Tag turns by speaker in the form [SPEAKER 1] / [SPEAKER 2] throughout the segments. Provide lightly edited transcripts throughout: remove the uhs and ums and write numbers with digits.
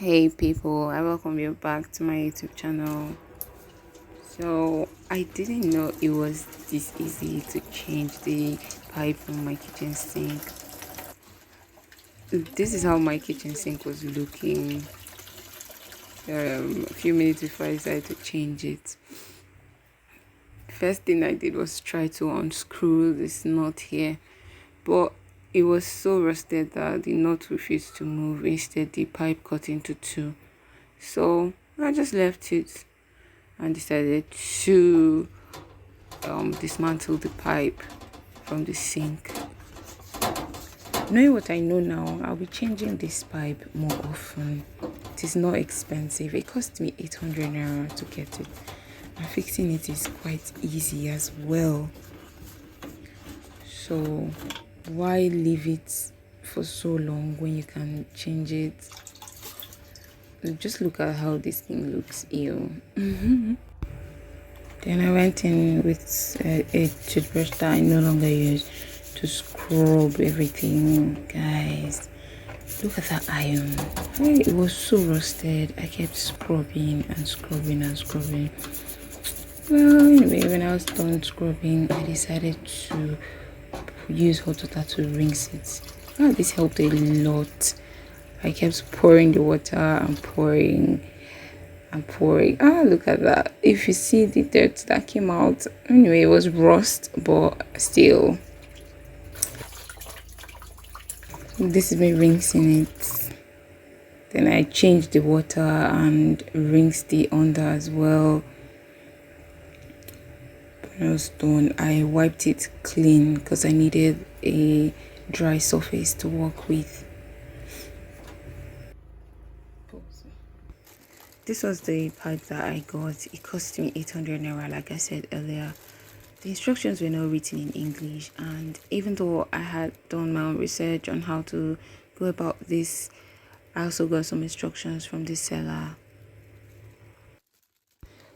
[SPEAKER 1] Hey people, I welcome you back to my YouTube channel. So I didn't know it was this easy to change the pipe on my kitchen sink. This is how my kitchen sink was looking a few minutes before I decided to change it. First thing I did was try to unscrew this nut here, but it was so rusted that the nut refused to move. Instead, the pipe cut into two. So I just left it and decided to dismantle the pipe from the sink. Knowing what I know now, I'll be changing this pipe more often. It is not expensive. It cost me 800 naira to get it, and fixing it is quite easy as well. So why leave it for so long when you can change it? Just look at how this thing looks. Ew. Then I went in with a toothbrush that I no longer use to scrub everything. Guys, look at that iron. Hey, it was so rusted. I kept scrubbing and scrubbing and scrubbing. Well, anyway, when I was done scrubbing, I decided to use hot water to rinse it. This helped a lot. I kept pouring the water and pouring. Look at that. If you see the dirt that came out, anyway, it was rust, but still, this is me rinsing it. Then I changed the water and rinsed the under as well. When I was done, I wiped it clean because I needed a dry surface to work with. This was the pipe that I got. It cost me 800 naira, like I said earlier. The instructions were not written in English, and even though I had done my own research on how to go about this, I also got some instructions from the seller.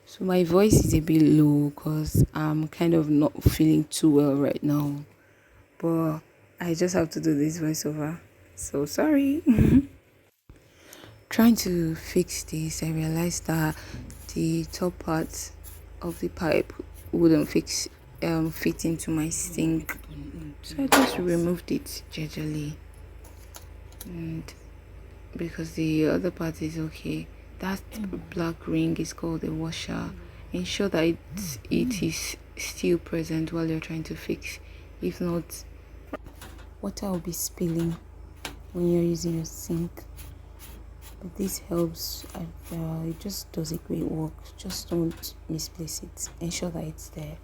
[SPEAKER 1] So my voice is a bit low because I'm kind of not feeling too well right now, but I just have to do this voiceover. So sorry. Trying to fix this, I realized that the top part of the pipe wouldn't fit into my sink, so I just removed it gingerly, and because the other part is okay, that black ring is called a washer. Ensure that it is still present while you're trying to fix. If not, water will be spilling when you're using your sink. But this helps, and it just does a great work. Just don't misplace it. Ensure that it's there.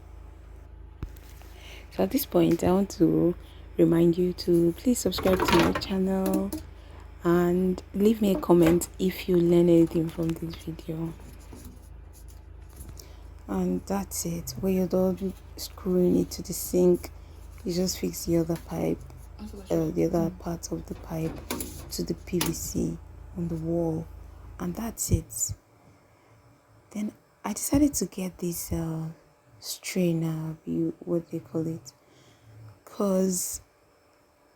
[SPEAKER 1] So at this point, I want to remind you to please subscribe to my channel and leave me a comment if you learn anything from this video. And that's it. When you're done screwing it to the sink, you just fix the other pipe, the other part of the pipe to the PVC on the wall, and that's it. Then I decided to get this strainer, what they call it, because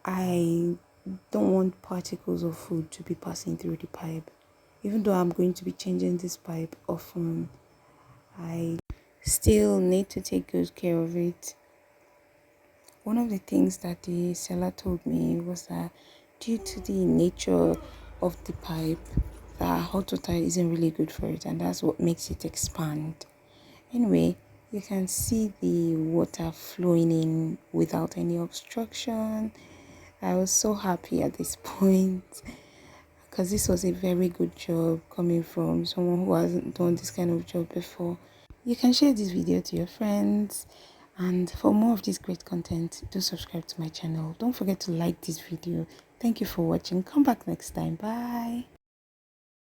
[SPEAKER 1] I don't want particles of food to be passing through the pipe. Even though I'm going to be changing this pipe often, I still need to take good care of it. One of the things that the seller told me was that due to the nature of the pipe, that hot water isn't really good for it, and that's what makes it expand. Anyway, you can see the water flowing in without any obstruction. I was so happy at this point because this was a very good job coming from someone who hasn't done this kind of job before. You can share this video to your friends, and for more of this great content, do subscribe to my channel. Don't forget to like this video. Thank you for watching. Come back next time. Bye.